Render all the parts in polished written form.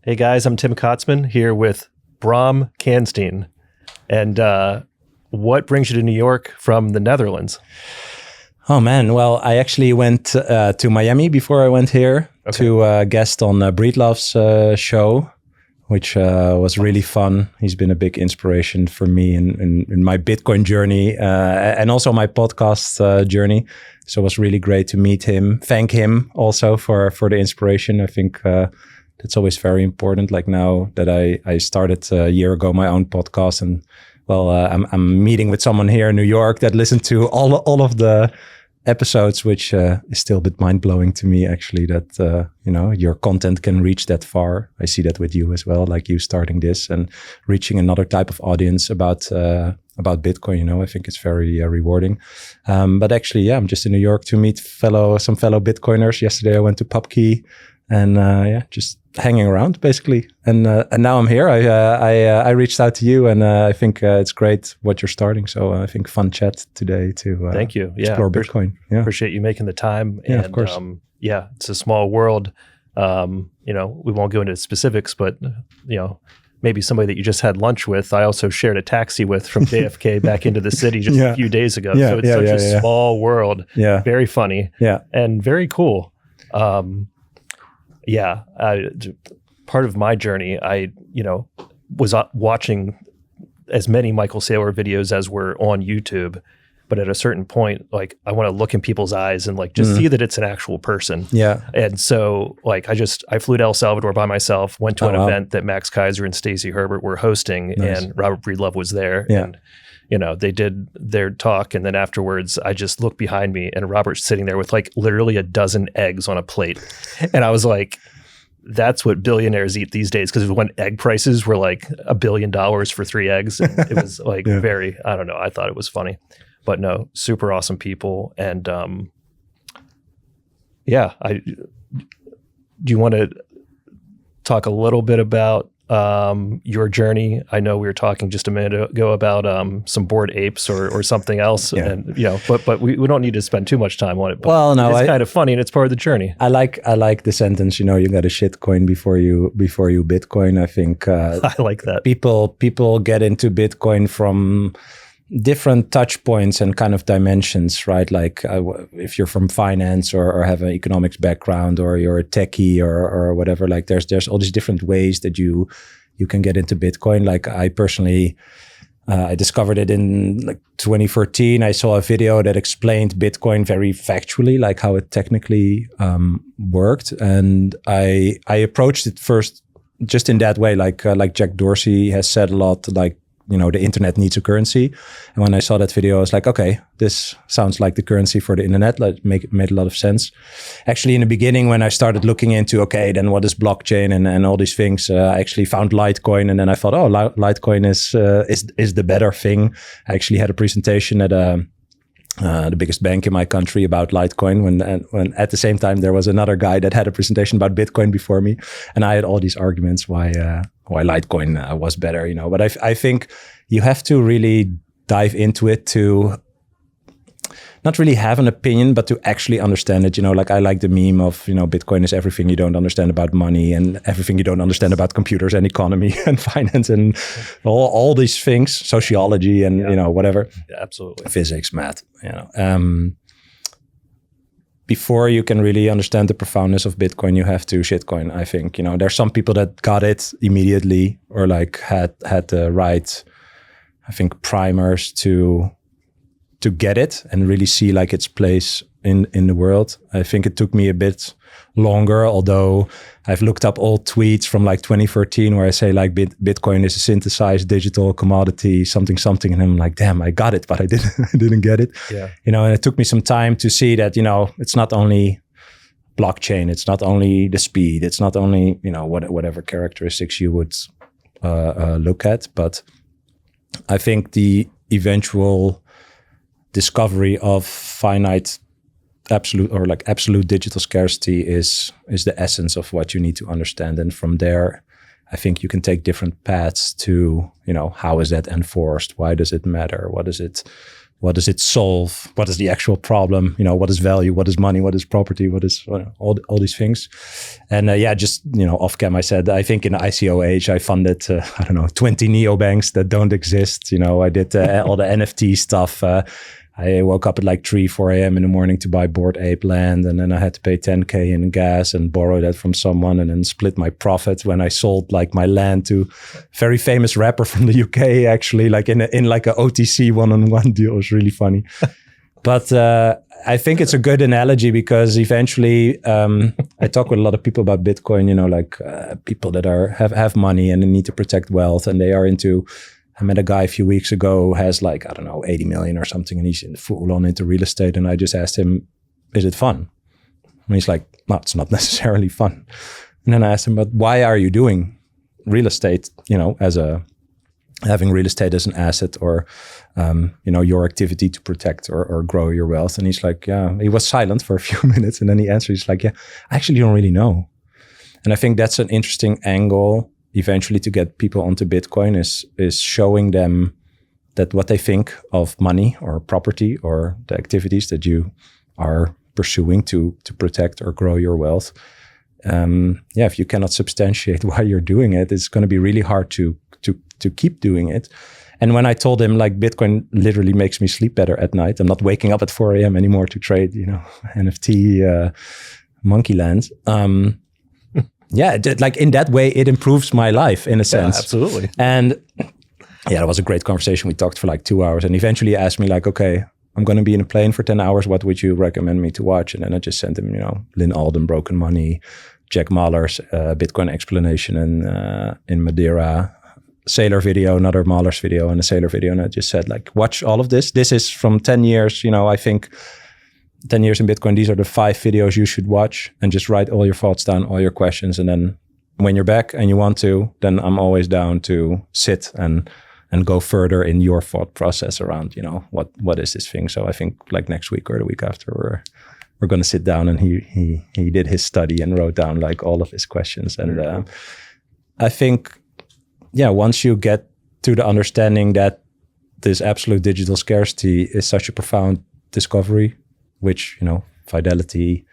Hey guys, I'm Tim Kotzman here with Bram Kanstein. And what brings you to New York from the Netherlands? Oh man, well, I actually went to Miami before I went here to guest on Breedlove's show, which was really fun. He's been a big inspiration for me in my Bitcoin journey and also my podcast journey. So it was really great to meet him. Thank him also for the inspiration. I think that's always very important. Like now that I started a year ago my own podcast, and well, I'm meeting with someone here in New York that listened to all of the episodes, which is still a bit mind blowing to me. Actually, that your content can reach that far. I see that with you as well, like you starting this and reaching another type of audience about Bitcoin. I think it's very rewarding. But actually, yeah, I'm just in New York to meet some fellow Bitcoiners. Yesterday, I went to PubKey. And just hanging around basically. And now I'm here. I reached out to you, and I think it's great what you're starting. So I think fun chat today to thank you. Explore Bitcoin. Yeah, appreciate you making the time. Yeah, of course. It's a small world. We won't go into specifics, but maybe somebody that you just had lunch with, I also shared a taxi with from JFK back into the city just a few days ago. So it's such a small world. Yeah, very funny. Yeah, and very cool. Part of my journey, I was watching as many Michael Saylor videos as were on YouTube, but at a certain point, like I want to look in people's eyes and like just see that it's an actual person. Yeah. And so like I flew to El Salvador by myself, went to an event that Max Kaiser and Stacey Herbert were hosting, and Robert Breedlove was there. Yeah. And they did their talk, and then afterwards I just looked behind me and Robert's sitting there with like literally a dozen eggs on a plate. And I was like, that's what billionaires eat these days, because when egg prices were like $1 billion for 3 eggs, and it was like very, I don't know, I thought it was funny. But no, super awesome people. And do you want to talk a little bit about your journey? I know we were talking just a minute ago about some Bored Apes or something else, and but we don't need to spend too much time on it. But well, no, it's kind of funny, and it's part of the journey. I like the sentence. You got a shitcoin before you Bitcoin. I think I like that. People get into Bitcoin from different touch points and kind of dimensions, right? Like if you're from finance or have an economics background, or you're a techie or whatever, like there's all these different ways that you can get into Bitcoin. Like I personally, I discovered it in like 2014. I saw a video that explained Bitcoin very factually, like how it technically worked. And I approached it first just in that way, like Jack Dorsey has said a lot, like, the internet needs a currency. And when I saw that video, I was like, okay, this sounds like the currency for the internet. It made a lot of sense. Actually, in the beginning, when I started looking into, okay, then what is blockchain and all these things, I actually found Litecoin. And then I thought, Litecoin is the better thing. I actually had a presentation at the biggest bank in my country about Litecoin, when at the same time there was another guy that had a presentation about Bitcoin before me, and I had all these arguments why Litecoin was better, But I think you have to really dive into it to not really have an opinion, but to actually understand it. Like I like the meme of, Bitcoin is everything you don't understand about money and everything you don't understand about computers and economy and finance and all these things, sociology and, whatever. Yeah, absolutely. Physics, math, Before you can really understand the profoundness of Bitcoin, you have to shitcoin, I think. There's some people that got it immediately or like had the right, I think, primers to get it and really see like its place in the world. I think it took me a bit longer, although I've looked up old tweets from like 2013 where I say like Bitcoin is a synthesized digital commodity, something, and I'm like, damn, I got it, but I didn't get it. Yeah. And it took me some time to see that, it's not only blockchain, it's not only the speed, it's not only, whatever characteristics you would look at, but I think the eventual discovery of finite absolute digital scarcity is the essence of what you need to understand. And from there, I think you can take different paths to, how is that enforced? Why does it matter? What does it what does it solve? What is the actual problem? What is value? What is money? What is property? What is all these things? And just off cam, I said, I think in ICO age, I funded 20 neobanks that don't exist. I did all the NFT stuff. I woke up at like 4 a.m. in the morning to buy Bored Ape land, and then I had to pay 10K in gas and borrow that from someone, and then split my profit when I sold like my land to a very famous rapper from the UK, actually, like in like a OTC one-on-one deal. It was really funny. But I think it's a good analogy because eventually I talk with a lot of people about Bitcoin, people that have money and they need to protect wealth, and they are into. I met a guy a few weeks ago who has 80 million or something, and he's full on into real estate. And I just asked him, is it fun? And he's like, no, it's not necessarily fun. And then I asked him, but why are you doing real estate, having real estate as an asset or, your activity to protect or grow your wealth? And he's like, yeah, he was silent for a few minutes. And then he answered, he's like, yeah, I actually don't really know. And I think that's an interesting angle eventually to get people onto Bitcoin is showing them that what they think of money or property or the activities that you are pursuing to protect or grow your wealth. If you cannot substantiate why you're doing it, it's going to be really hard to keep doing it. And when I told him Bitcoin literally makes me sleep better at night, I'm not waking up at 4 a.m. anymore to trade, NFT monkey land. In that way, it improves my life in a sense. Yeah, absolutely. And that was a great conversation. We talked for 2 hours, and eventually he asked me okay, I'm going to be in a plane for 10 hours. What would you recommend me to watch? And then I just sent him, Lynn Alden, Broken Money, Jack Mahler's Bitcoin explanation in Madeira, Sailor video, another Mahler's video, and a Sailor video. And I just said watch all of this. This is from 10 years, I think 10 years in Bitcoin, these are the 5 videos you should watch, and just write all your thoughts down, all your questions. And then when you're back and you want to, then I'm always down to sit and go further in your thought process around, what is this thing? So I think next week or the week after, we're going to sit down, and he did his study and wrote down all of his questions. And I think, once you get to the understanding that this absolute digital scarcity is such a profound discovery, which, Fidelity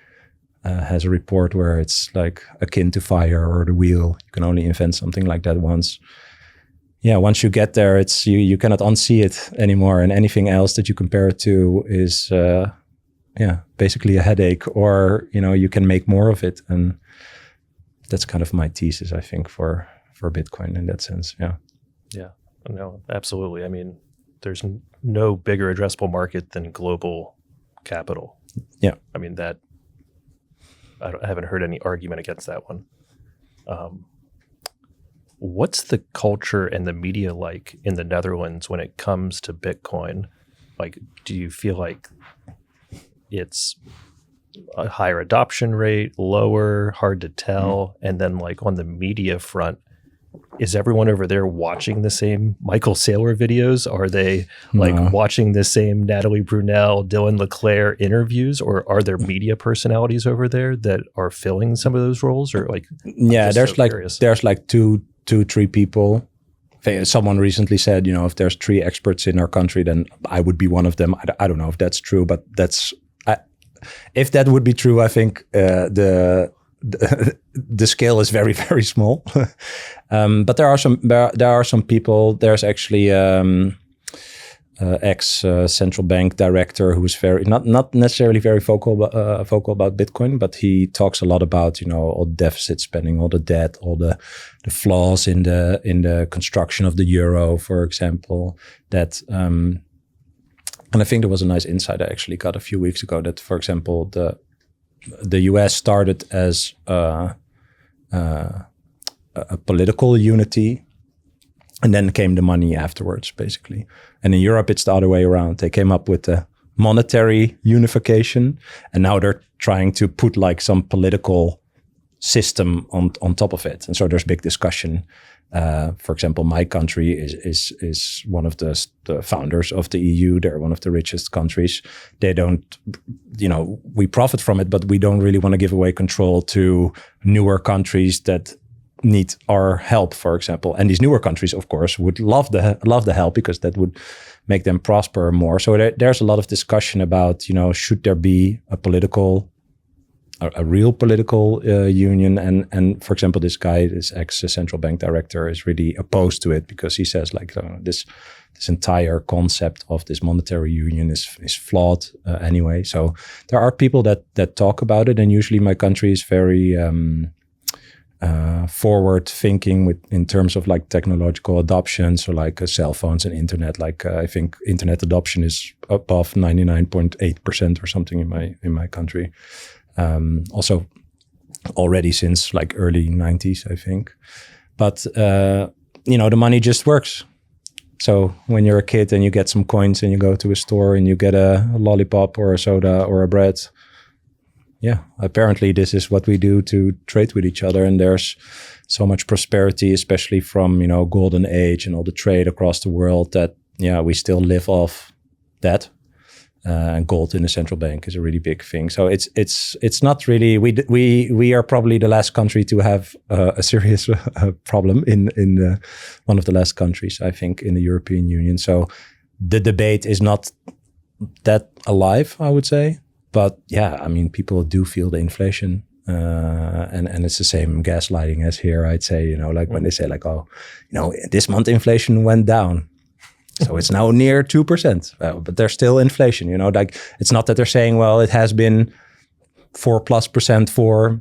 has a report where it's akin to fire or the wheel. You can only invent something like that once. Once you get there, it's you cannot unsee it anymore. And anything else that you compare it to is, basically a headache, or, you can make more of it. And that's kind of my thesis, I think, for Bitcoin in that sense. Yeah. Yeah, no, absolutely. I mean, there's no bigger addressable market than global capital. Yeah. I mean, I haven't heard any argument against that one. What's the culture and the media like in the Netherlands when it comes to Bitcoin? Do you feel like it's a higher adoption rate, lower, hard to tell? And then on the media front, is everyone over there watching the same Michael Saylor videos? Are they watching the same Natalie Brunell, Dylan LeClaire interviews, or are there media personalities over there that are filling some of those roles? Or there's 2-3 people. Someone recently said, if there's 3 experts in our country, then I would be one of them. I don't know if that's true, but if that would be true, I think the scale is very, very small. But there are some people. There's actually ex central bank director who's very not necessarily very vocal about Bitcoin, but he talks a lot about all the deficit spending, all the debt, all the flaws in the construction of the euro, for example. That and I think there was a nice insight I actually got a few weeks ago that, for example, the US started as a political unity, and then came the money afterwards, basically. And in Europe, it's the other way around. They came up with the monetary unification, and now they're trying to put some political system on top of it. And so there's big discussion. For example, my country is one of the founders of the EU. They're one of the richest countries. They don't, we profit from it, but we don't really want to give away control to newer countries that need our help, for example. And these newer countries, of course, would love the help because that would make them prosper more. So there's a lot of discussion about, should there be a real political union? And for example, this guy, this ex-central bank director, is really opposed to it because he says this entire concept of this monetary union is flawed anyway. So there are people that talk about it, and usually my country is very forward thinking in terms of like technological adoption. So like cell phones and internet, I think internet adoption is above 99.8% or something in my country. Also already since like early 90s, I think. But, the money just works. So when you're a kid and you get some coins and you go to a store and you get a lollipop or a soda or a bread, apparently this is what we do to trade with each other. And there's so much prosperity, especially from, golden age and all the trade across the world that, we still live off that. And gold in the central bank is a really big thing. So it's not really, we are probably the last country to have a serious problem in one of the last countries, I think, in the European Union. So the debate is not that alive, I would say. But people do feel the inflation. And it's the same gaslighting as here, I'd say, when they say this month inflation went down. So it's now near 2%, but there's still inflation, it's not that they're saying, well, it has been 4+% for,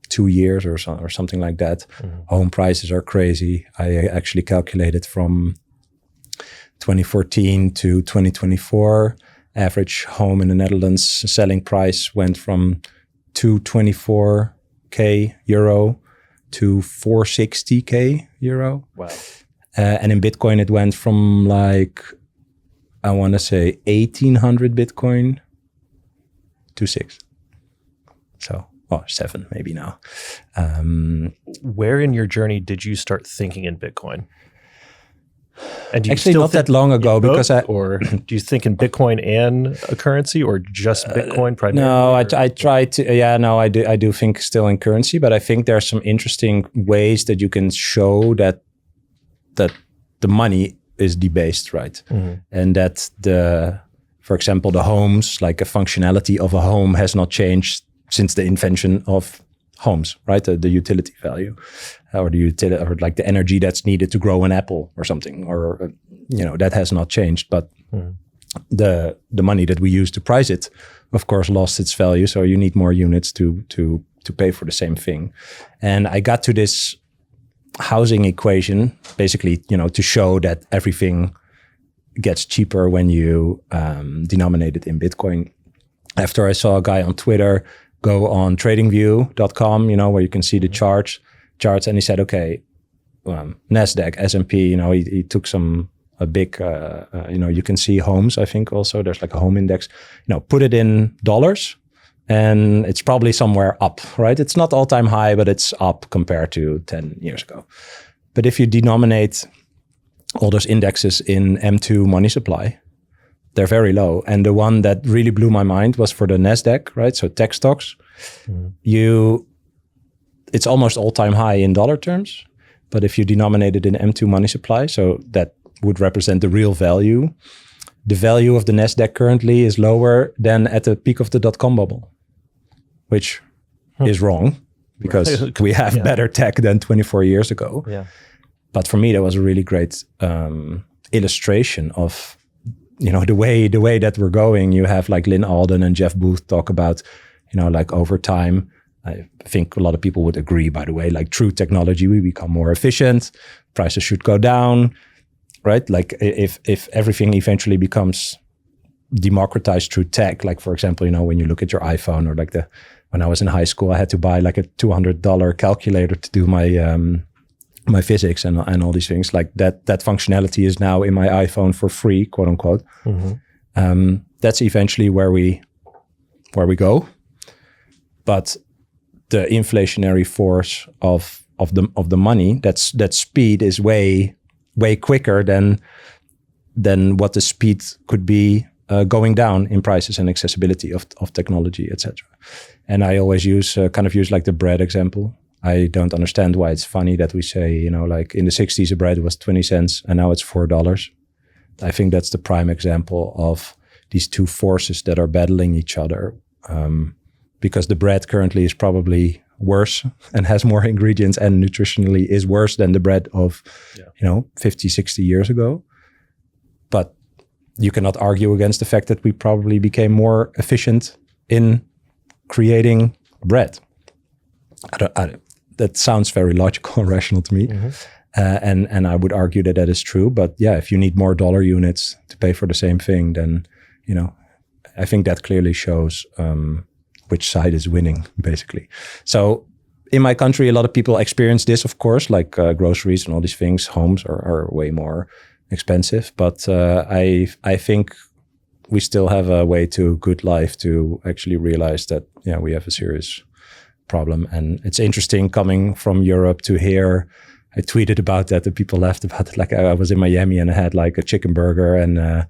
2 years or something like that. Mm-hmm. Home prices are crazy. I actually calculated from 2014 to 2024, average home in the Netherlands selling price went from 224k euro to 460k euro. Wow. And in Bitcoin, it went from I want to say 1,800 Bitcoin to 6. So, 7 maybe now. Where in your journey did you start thinking in Bitcoin? And do you actually still not that long ago because or do you think in Bitcoin and a currency or just Bitcoin primarily? No, I try to. I do think still in currency, but I think there are some interesting ways that you can show that the money is debased, right? Mm-hmm. And that for example, the homes, like a functionality of a home has not changed since the invention of homes, right? The utility value or the energy that's needed to grow an apple or something, or, that has not changed. But the money that we use to price it, of course, lost its value. So you need more units to pay for the same thing. And I got to this housing equation, basically, to show that everything gets cheaper when you denominate it in Bitcoin. After I saw a guy on Twitter go on tradingview.com, where you can see the charts, and he said, okay, NASDAQ, S&P, he took a big, you can see homes, I think also, there's like a home index, put it in dollars, and it's probably somewhere up, right? It's not all-time high, but it's up compared to 10 years ago. But if you denominate all those indexes in M2 money supply, they're very low. And the one that really blew my mind was for the NASDAQ, right? So tech stocks, it's almost all-time high in dollar terms. But if you denominate it in M2 money supply, so that would represent the real value, the value of the NASDAQ currently is lower than at the peak of the dot-com bubble, which is wrong because we have better tech than 24 years ago. Yeah. But for me, that was a really great illustration of, the way that we're going. You have like Lynn Alden and Jeff Booth talk about, like over time, I think a lot of people would agree, by the way, like through technology, we become more efficient, prices should go down, right? Like if everything eventually becomes democratized through tech, like for example, when you look at your iPhone, or like when I was in high school, I had to buy like a $200 calculator to do my physics and all these things. Like that functionality is now in my iPhone for free, quote unquote. Mm-hmm. That's eventually where we go. But the inflationary force of the money, that speed is way quicker than what the speed could be going down in prices and accessibility of technology, etc. And I always use like the bread example. I don't understand why it's funny that we say, like in the 60s, a bread was 20 cents and now it's $4. I think that's the prime example of these two forces that are battling each other. Because the bread currently is probably worse and has more ingredients and nutritionally is worse than the bread of, 50, 60 years ago. But you cannot argue against the fact that we probably became more efficient in creating bread. That sounds very logical and rational to me. Mm-hmm. And I would argue that is true. But yeah, if you need more dollar units to pay for the same thing, then, I think that clearly shows which side is winning, basically. So in my country, a lot of people experience this, of course, like groceries and all these things. Homes are way more expensive. But I think we still have a way to good life to actually realize that, we have a serious problem. And it's interesting coming from Europe to here. I tweeted about that. The people laughed about it. Like I was in Miami and I had like a chicken burger and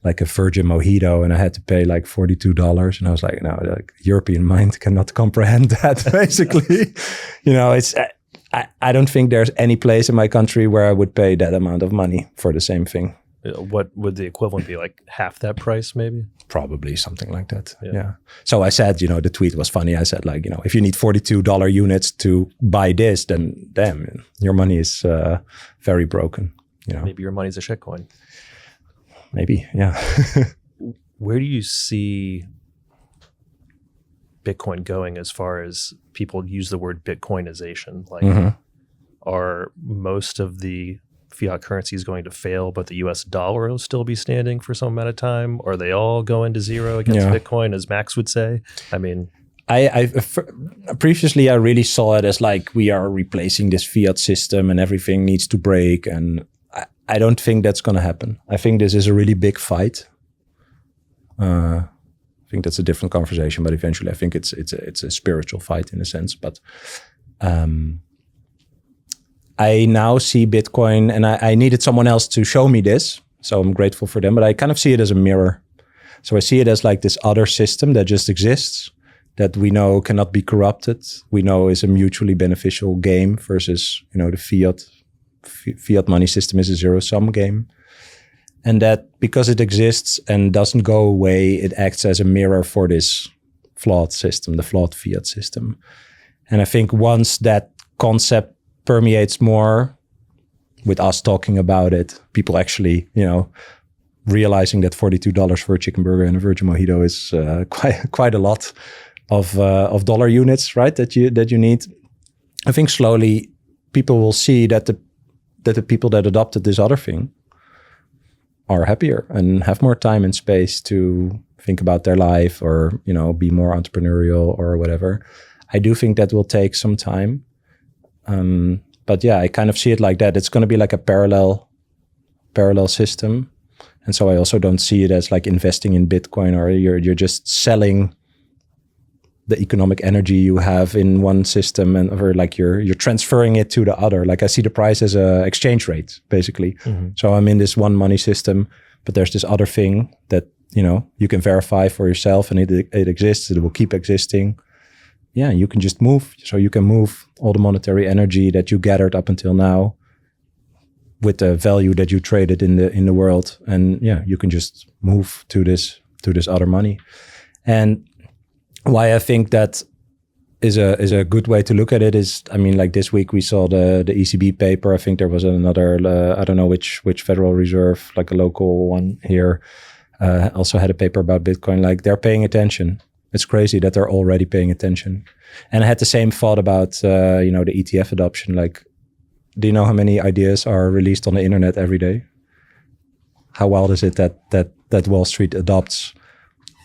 like a virgin mojito, and I had to pay like $42. And I was like, no, like European mind cannot comprehend that. Basically, it's. I don't think there's any place in my country where I would pay that amount of money for the same thing. What would the equivalent be? Like half that price, maybe? Probably something like that. Yeah. So I said, the tweet was funny. I said, like, if you need $42 units to buy this, then damn, your money is very broken. Maybe your money's a shitcoin. Maybe, yeah. Where do you see Bitcoin going as far as people use the word Bitcoinization? Like, are most of the fiat currencies going to fail, but the US dollar will still be standing for some amount of time? Or are they all going to zero against Bitcoin, as Max would say? I mean... Previously, I really saw it as like we are replacing this fiat system and everything needs to break. And I don't think that's going to happen. I think this is a really big fight. I think that's a different conversation, but eventually I think it's a spiritual fight in a sense. But I now see Bitcoin, and I needed someone else to show me this, so I'm grateful for them. But I kind of see it as a mirror. So I see it as like this other system that just exists, that we know cannot be corrupted. We know is a mutually beneficial game versus the fiat money system is a zero-sum game. And that because it exists and doesn't go away, it acts as a mirror for this flawed system, the flawed fiat system. And I think once that concept permeates more with us talking about it, people actually, realizing that $42 for a chicken burger and a virgin mojito is quite a lot of dollar units, right? That you need. I think slowly people will see that the people that adopted this other thing are happier and have more time and space to think about their life or, be more entrepreneurial or whatever. I do think that will take some time. But yeah, I kind of see it like that. It's going to be like a parallel system. And so I also don't see it as like investing in Bitcoin, or you're just selling the economic energy you have in one system, or like you're transferring it to the other. Like I see the price as a exchange rate, basically. Mm-hmm. So I'm in this one money system, but there's this other thing that, you can verify for yourself, and it exists. It will keep existing. Yeah, you can just move. So you can move all the monetary energy that you gathered up until now with the value that you traded in the world. And yeah, you can just move to this other money. And why I think that is a good way to look at it is, I mean, like this week we saw the ECB paper. I think there was another, I don't know which Federal Reserve, like a local one here, also had a paper about Bitcoin. Like they're paying attention. It's crazy that they're already paying attention. And I had the same thought about, the ETF adoption. Like, do you know how many ideas are released on the internet every day? How wild is it that Wall Street adopts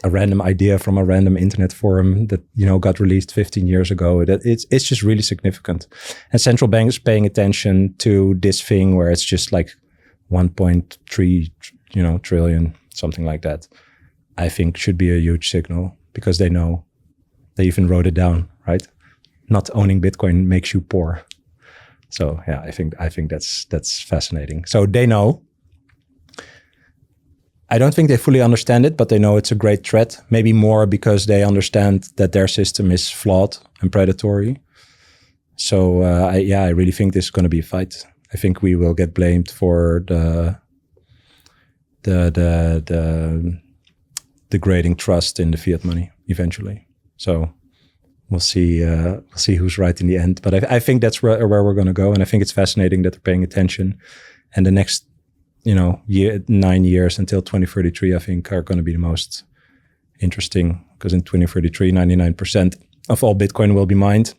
a random idea from a random internet forum that, got released 15 years ago? It's just really significant. And central banks paying attention to this thing where it's just like 1.3, trillion, something like that, I think should be a huge signal, because they know, they even wrote it down, right? Not owning Bitcoin makes you poor. So yeah, I think that's fascinating. So they know. I don't think they fully understand it, but they know it's a great threat. Maybe more because they understand that their system is flawed and predatory. So I really think this is going to be a fight. I think we will get blamed for the degrading trust in the fiat money eventually. So we'll see who's right in the end. But I think that's where we're going to go, and I think it's fascinating that they're paying attention. And the next 9 years until 2033, I think, are going to be the most interesting, because in 2033, 99% of all Bitcoin will be mined.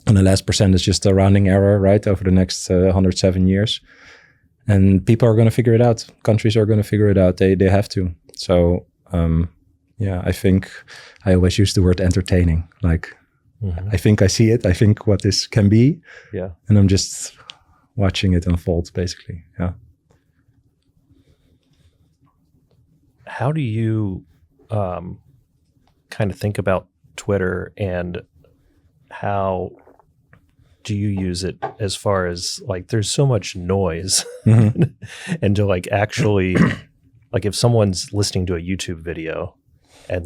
And the last percent is just a rounding error, right, over the next 107 years. And people are going to figure it out. Countries are going to figure it out. They have to. So, I think I always use the word entertaining. Like, I think I see it. I think what this can be. Yeah. And I'm just watching it unfold, basically. Yeah. How do you kind of think about Twitter, and how do you use it as far as, like, there's so much noise and to like actually, like, if someone's listening to a YouTube video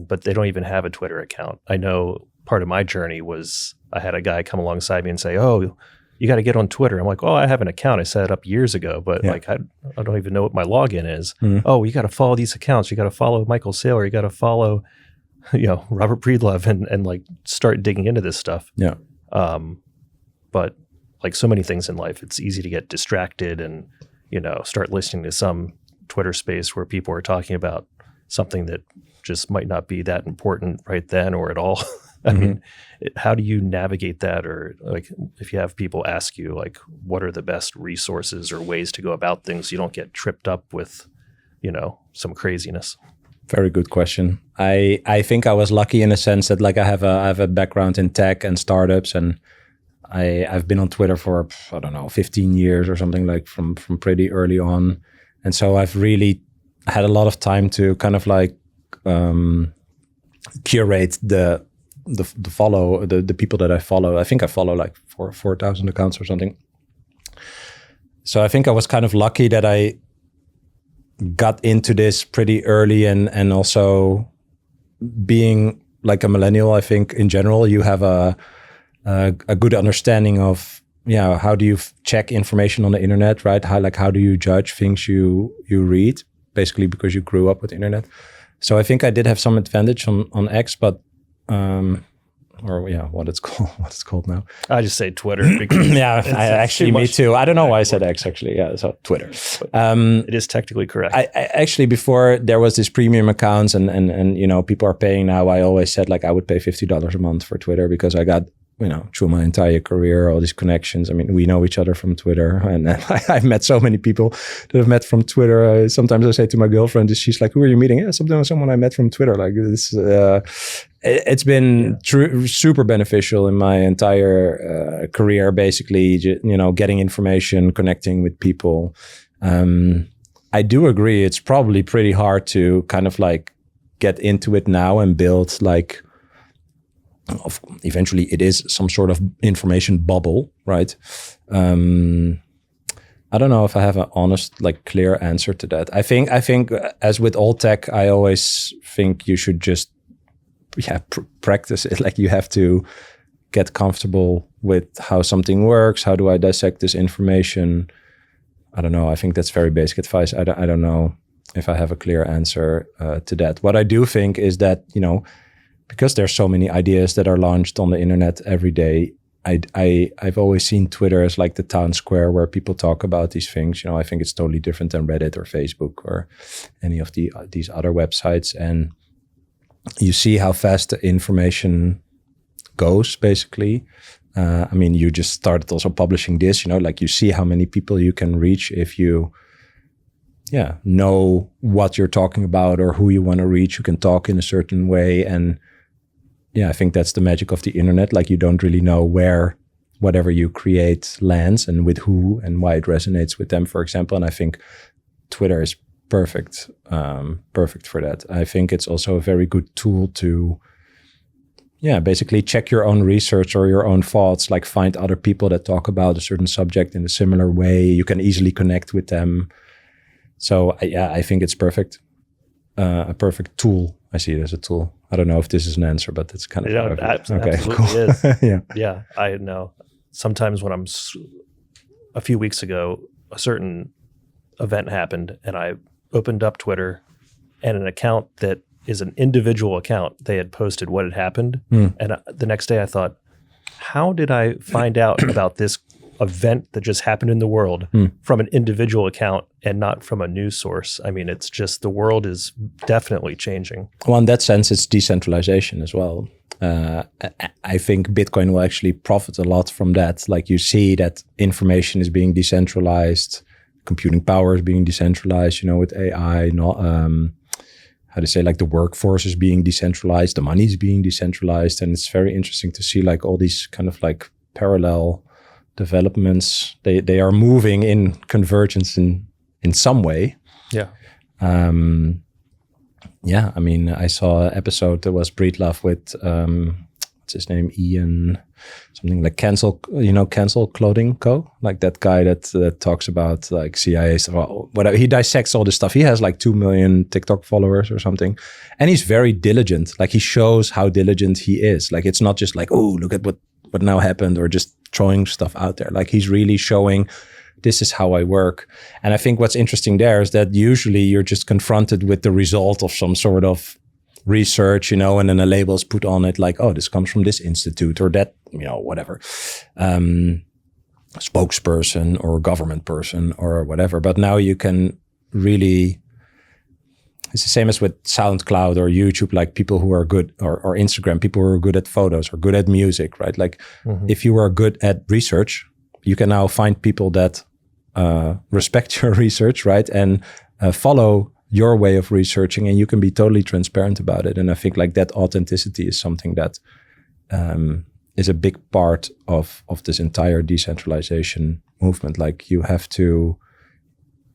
but they don't even have a Twitter account. I know part of my journey was I had a guy come alongside me and say, "Oh, you got to get on Twitter." I'm like, "Oh, I have an account. I set it up years ago, but like I don't even know what my login is." "Oh, you got to follow these accounts. You got to follow Michael Saylor. You got to follow, Robert Breedlove, and like start digging into this stuff." Yeah. But like so many things in life, it's easy to get distracted and, start listening to some Twitter space where people are talking about something that just might not be that important right then or at all. I mean, how do you navigate that? Or like, if you have people ask you, like, what are the best resources or ways to go about things, you don't get tripped up with, some craziness? Very good question. I think I was lucky in a sense that, like, I have a background in tech and startups, and I've been on Twitter for, 15 years or something, like from pretty early on. And so I've really had a lot of time to kind of like curate the people that I follow. I think I follow like 4,000 accounts or something. So I think I was kind of lucky that I got into this pretty early, and also being like a millennial, I think in general, you have a good understanding of, how do you check information on the internet, right? How do you judge things you read, basically because you grew up with the internet. So I think I did have some advantage on X, but what it's called now. I just say Twitter because me too. I don't know why I said X actually. Yeah, so Twitter. It is technically correct. I actually, before there was this premium accounts and people are paying now, I always said, like, I would pay $50 a month for Twitter, because I got, through my entire career, all these connections. I mean, we know each other from Twitter, and I've met so many people that I've met from Twitter. Sometimes I say to my girlfriend, she's like, "Who are you meeting?" "Yeah, someone I met from Twitter." Like this, it's been super beneficial in my entire career. Basically, getting information, connecting with people. I do agree. It's probably pretty hard to kind of like get into it now and build like. Eventually it is some sort of information bubble, right? I don't know if I have an honest, like, clear answer to that. I think as with all tech, I always think you should just practice it. Like, you have to get comfortable with how something works. How do I dissect this information? I don't know. I think that's very basic advice. I don't know if I have a clear answer to that. What I do think is that, because there's so many ideas that are launched on the internet every day, I've always seen Twitter as like the town square where people talk about these things. I think it's totally different than Reddit or Facebook or any of these other websites. And you see how fast the information goes, basically. I mean, you just started also publishing this, like you see how many people you can reach if you know what you're talking about or who you want to reach. You can talk in a certain way. And I think that's the magic of the internet. Like, you don't really know where whatever you create lands and with who and why it resonates with them, for example. And I think Twitter is perfect for that. I think it's also a very good tool to, basically check your own research or your own thoughts, like find other people that talk about a certain subject in a similar way. You can easily connect with them. So I think it's perfect. A perfect tool. I see it as a tool. I don't know if this is an answer, but it's kind of absolutely is. Yeah. Yeah, I know. sometimes when a few weeks ago, a certain event happened and I opened up Twitter and an account that is an individual account, they had posted what had happened. And the next day I thought, how did I find out about this event that just happened in the world from an individual account and not from a news source? I mean, it's just, the world is definitely changing. Well, in that sense, it's decentralization as well. I think Bitcoin will actually profit a lot from that. Like, you see that information is being decentralized, computing power is being decentralized, with AI, how to say, like the workforce is being decentralized, the money is being decentralized. And it's very interesting to see like all these kind of like parallel developments. They are moving in convergence in some way. Yeah. Yeah, I mean, I saw an episode that was Breedlove with what's his name, Ian, something like Cancel Clothing Co. Like that guy that talks about like CIA stuff, whatever. He dissects all this stuff. He has like 2 million TikTok followers or something, and he's very diligent. Like, he shows how diligent he is. Like, it's not just like, oh, look at what now happened, or just throwing stuff out there. Like, he's really showing, this is how I work. And I think what's interesting there is that usually you're just confronted with the result of some sort of research, and then a label is put on it like, oh, this comes from this institute or that, whatever, spokesperson or government person or whatever. But now you can really, it's the same as with SoundCloud or YouTube, like people who are good, or Instagram, people who are good at photos or good at music, right? Like if you are good at research, you can now find people that respect your research, right? And follow your way of researching, and you can be totally transparent about it. And I think like that authenticity is something that is a big part of this entire decentralization movement. Like, you have to,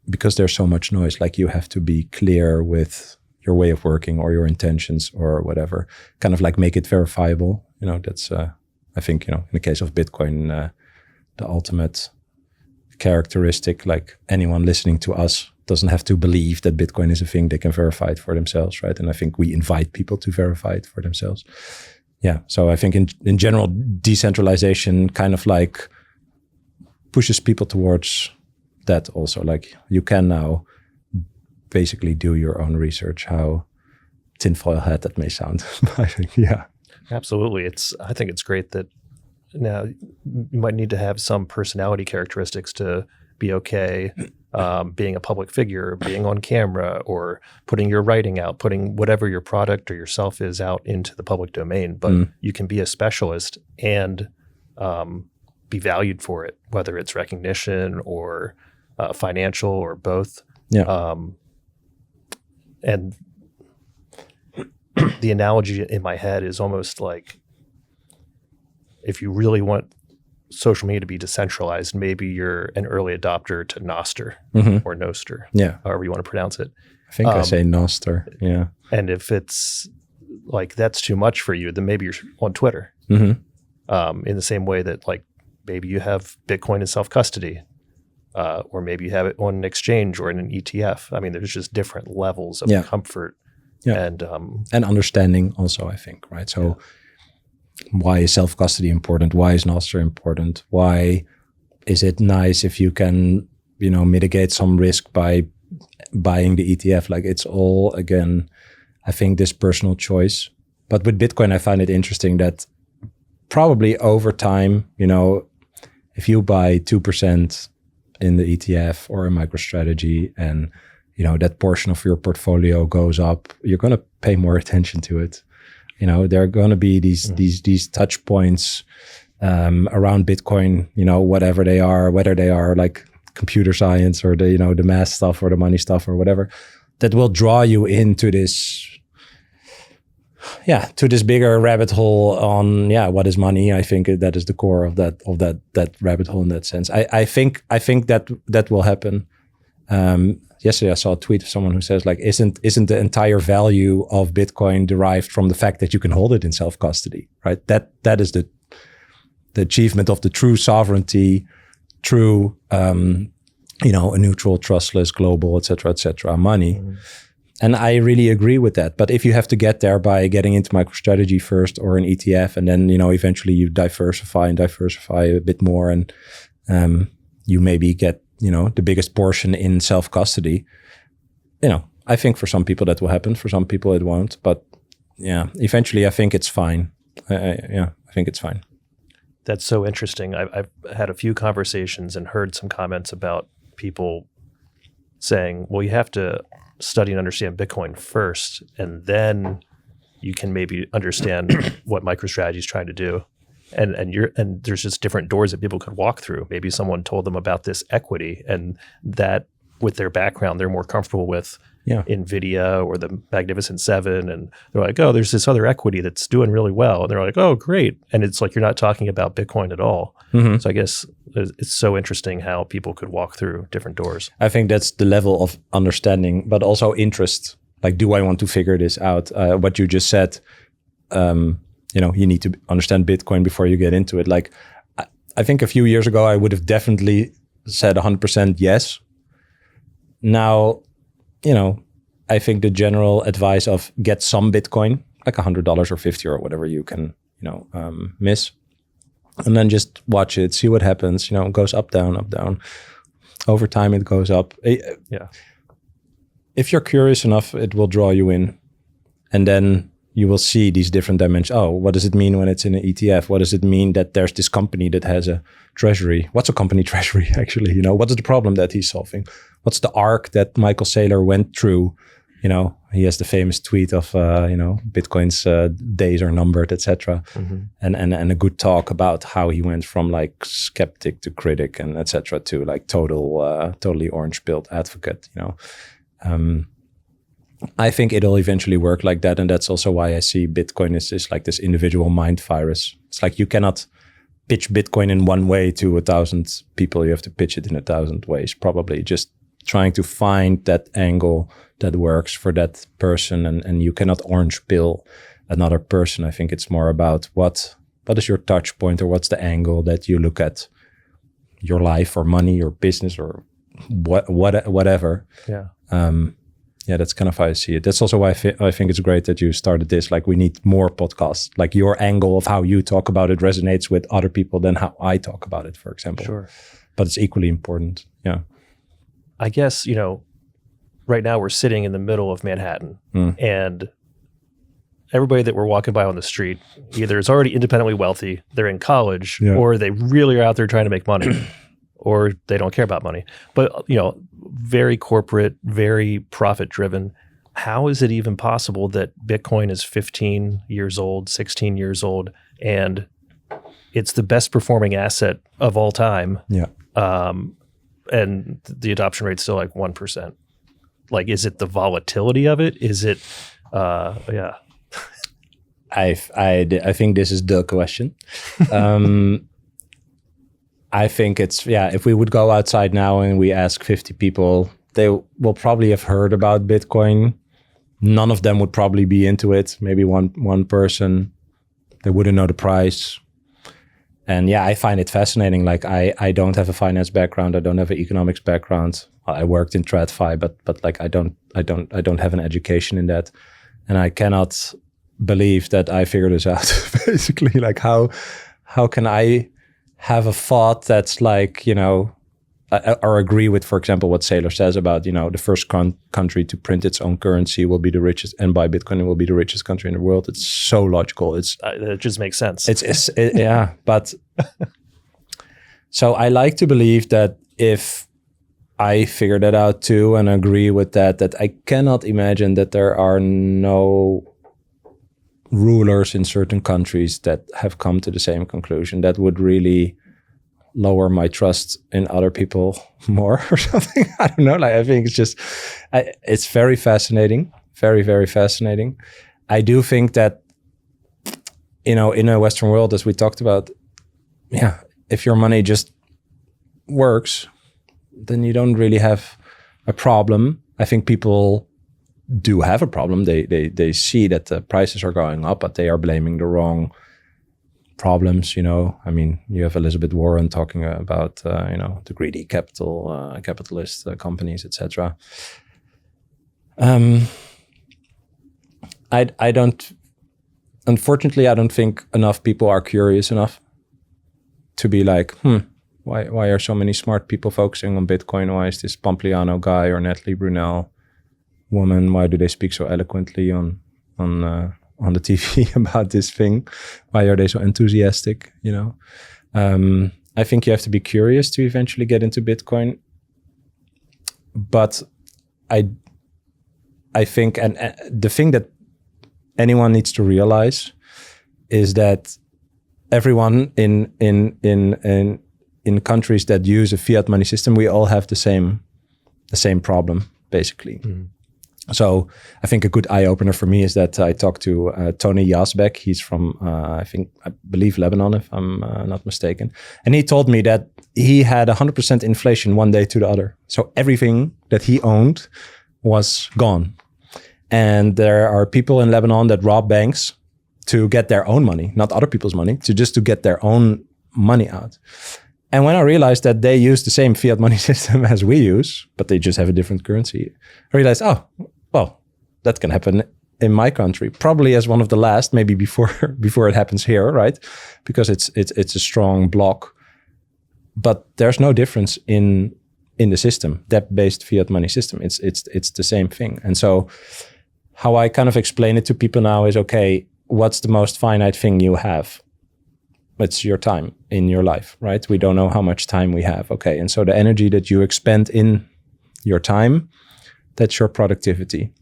because there's so much noise, like you have to be clear with your way of working or your intentions or whatever, kind of like make it verifiable. That's, I think, in the case of Bitcoin, the ultimate characteristic. Like, anyone listening to us doesn't have to believe that Bitcoin is a thing. They can verify it for themselves, right? And I think we invite people to verify it for themselves. Yeah. So I think in general, decentralization kind of like pushes people towards that also. Like, you can now basically do your own research, how tinfoil hat that may sound. I think, yeah. Absolutely. I think it's great that now you might need to have some personality characteristics to be okay being a public figure, being on camera, or putting your writing out, putting whatever your product or yourself is out into the public domain. But you can be a specialist and be valued for it, whether it's recognition or financial or both. Yeah. And the analogy in my head is almost like, if you really want social media to be decentralized, maybe you're an early adopter to Nostr or Nostr, however you want to pronounce it. I think I say Nostr, yeah. And if it's like that's too much for you, then maybe you're on Twitter. In the same way that like maybe you have Bitcoin in self-custody, or maybe you have it on an exchange or in an ETF. I mean, there's just different levels of comfort and understanding also, I think, right? So why is self-custody important? Why is Nostr important? Why is it nice if you can, mitigate some risk by buying the ETF? Like, it's all, again, I think this personal choice. But with Bitcoin, I find it interesting that probably over time, if you buy 2% in the ETF or a MicroStrategy and, that portion of your portfolio goes up, you're going to pay more attention to it. There are going to be these touch points around Bitcoin, whatever they are, whether they are like computer science or the, the math stuff or the money stuff or whatever, that will draw you into this, to this bigger rabbit hole on, what is money? I think that is the core of that rabbit hole in that sense. I think that will happen. Yesterday I saw a tweet of someone who says like, isn't the entire value of Bitcoin derived from the fact that you can hold it in self-custody, right? That is the achievement of the true sovereignty, true, a neutral, trustless, global, et cetera, money. And I really agree with that. But if you have to get there by getting into MicroStrategy first or an ETF, and then, eventually you diversify a bit more, and you maybe get, the biggest portion in self-custody, I think for some people that will happen. For some people it won't. But yeah, eventually I think it's fine. I think it's fine. That's so interesting. I've had a few conversations and heard some comments about people saying, well, you have to study and understand Bitcoin first, and then you can maybe understand what MicroStrategy is trying to do. And there's just different doors that people could walk through. Maybe someone told them about this equity, and that with their background, they're more comfortable with NVIDIA or the Magnificent Seven. And they're like, oh, there's this other equity that's doing really well. And they're like, oh, great. And it's like, you're not talking about Bitcoin at all. Mm-hmm. So I guess it's so interesting how people could walk through different doors. I think that's the level of understanding, but also interest. Like, do I want to figure this out? What you just said, you need to understand Bitcoin before you get into it. Like, I think a few years ago, I would have definitely said 100% yes. Now, I think the general advice of get some Bitcoin, like $100 or 50 or whatever you can, miss. And then just watch it, see what happens. It goes up, down, up, down. Over time, it goes up. Yeah. If you're curious enough, it will draw you in. And then you will see these different dimensions. Oh, what does it mean when it's in an ETF? What does it mean that there's this company that has a treasury? What's a company treasury, actually? What's the problem that he's solving? What's the arc that Michael Saylor went through? He has the famous tweet of, Bitcoin's days are numbered, etc. Mm-hmm. And a good talk about how he went from like skeptic to critic and etc. to like totally orange-pilled advocate, I think it'll eventually work like that. And that's also why I see Bitcoin is like this individual mind virus. It's like you cannot pitch Bitcoin in one way to 1,000 people. You have to pitch it in 1,000 ways, probably just trying to find that angle that works for that person. And you cannot orange pill another person. I think it's more about what is your touch point, or what's the angle that you look at your life or money or business or whatever. Yeah. Yeah, that's kind of how I see it. That's also why I think it's great that you started this. Like, we need more podcasts. Like, your angle of how you talk about it resonates with other people than how I talk about it, for example. Sure. But it's equally important. Yeah. I guess, right now we're sitting in the middle of Manhattan, and everybody that we're walking by on the street either is already independently wealthy, they're in college, or they really are out there trying to make money. Or they don't care about money. But, very corporate, very profit-driven. How is it even possible that Bitcoin is 15 years old, 16 years old, and it's the best performing asset of all time? Yeah. And the adoption rate's still like 1%. Like, is it the volatility of it? Is it, yeah. I think this is the question. I think it's, if we would go outside now and we ask 50 people, they will probably have heard about Bitcoin. None of them would probably be into it. Maybe one person, they wouldn't know the price. And I find it fascinating. Like, I don't have a finance background. I don't have an economics background. I worked in TradFi, but like I don't have an education in that. And I cannot believe that I figured this out. Basically, like how can I have a thought that's like, or agree with, for example, what Saylor says about, the first country to print its own currency will be the richest, and buy Bitcoin, it will be the richest country in the world. It's so logical. It just makes sense. Yeah. But so I like to believe that if I figure that out too and agree with that I cannot imagine that there are no rulers in certain countries that have come to the same conclusion. That would really lower my trust in other people more or something. I don't know. Like, I think it's just, it's very fascinating. Very, very fascinating. I do think that, in a Western world, as we talked about, if your money just works, then you don't really have a problem. I think people do have a problem. They see that the prices are going up, but they are blaming the wrong problems. I mean, you have Elizabeth Warren talking about the greedy capitalist companies, etc. I don't. Unfortunately, I don't think enough people are curious enough to be like, why are so many smart people focusing on Bitcoin? Why is this Pompliano guy or Natalie Brunel woman? Why do they speak so eloquently on the TV about this thing? Why are they so enthusiastic? I think you have to be curious to eventually get into Bitcoin. But I think, and the thing that anyone needs to realize is that everyone in countries that use a fiat money system, we all have the same problem, basically. Mm. So I think a good eye opener for me is that I talked to Tony Yazbek. He's from, I believe Lebanon, if I'm not mistaken. And he told me that he had 100% inflation one day to the other. So everything that he owned was gone. And there are people in Lebanon that rob banks to get their own money, not other people's money, to get their own money out. And when I realized that they use the same fiat money system as we use, but they just have a different currency, I realized, oh, well, that can happen in my country, probably as one of the last, maybe before it happens here, right? Because it's a strong block. But there's no difference in the system, debt-based fiat money system. It's the same thing. And so how I kind of explain it to people now is, okay, what's the most finite thing you have? It's your time in your life, right? We don't know how much time we have. Okay. And so the energy that you expend in your time, that's your productivity.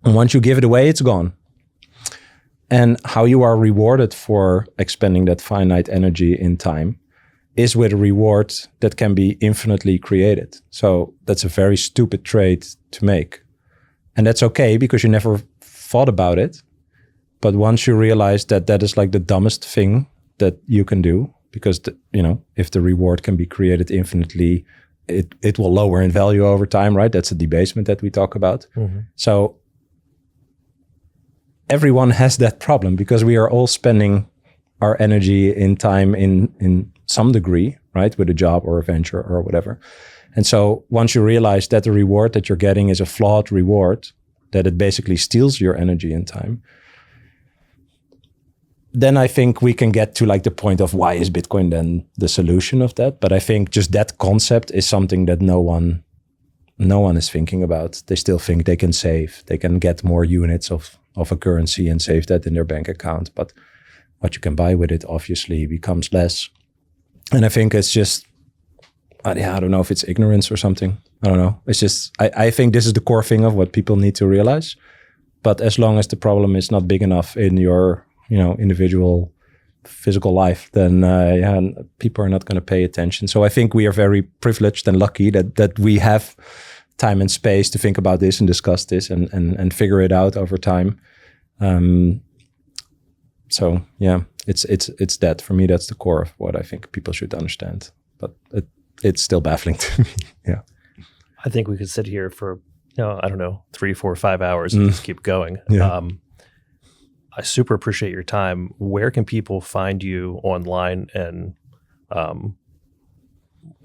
And once you give it away, it's gone. And how you are rewarded for expending that finite energy in time is with a reward that can be infinitely created. So that's a very stupid trade to make. And that's okay because you never thought about it. But once you realize that that is like the dumbest thing that you can do, because if the reward can be created infinitely, it will lower in value over time, right? That's a debasement that we talk about. Mm-hmm. So everyone has that problem because we are all spending our energy in time in some degree, right? With a job or a venture or whatever. And so once you realize that the reward that you're getting is a flawed reward, that it basically steals your energy and time, then I think we can get to like the point of why is Bitcoin then the solution of that? But I think just that concept is something that no one is thinking about. They still think they can save, they can get more units of a currency and save that in their bank account. But what you can buy with it obviously becomes less. And I think it's just, I don't know if it's ignorance or something. I don't know. It's just, I think this is the core thing of what people need to realize. But as long as the problem is not big enough in your individual physical life, then people are not going to pay attention. So I think we are very privileged and lucky that we have time and space to think about this and discuss this and figure it out over time. So yeah, it's that for me. That's the core of what I think people should understand. But it's still baffling to me. Yeah, I think we could sit here for 3, 4, 5 hours and just keep going. Yeah. I super appreciate your time. Where can people find you online, and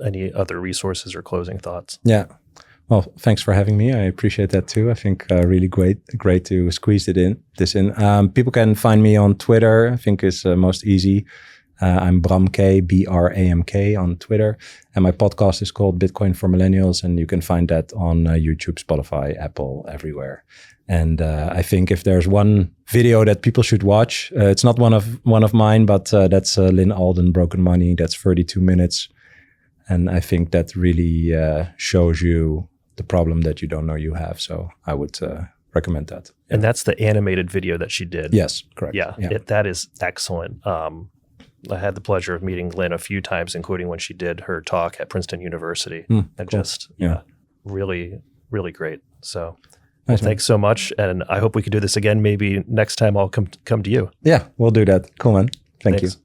any other resources or closing thoughts? Yeah. Well, thanks for having me. I appreciate that too. I think really great to squeeze this in. People can find me on Twitter. I think is most easy. I'm Bram K, BRAMK on Twitter. And my podcast is called Bitcoin for Millennials. And you can find that on YouTube, Spotify, Apple, everywhere. And I think if there's one video that people should watch, it's not one of mine, but that's Lynn Alden, Broken Money. That's 32 minutes. And I think that really shows you the problem that you don't know you have. So I would recommend that. And that's the animated video that she did. Yes, correct. Yeah. That is excellent. I had the pleasure of meeting Lynn a few times, including when she did her talk at Princeton University. And cool. Just really, really great. So nice, thanks so much. And I hope we could do this again. Maybe next time I'll come to you. Yeah, we'll do that. Cool, man. Thanks.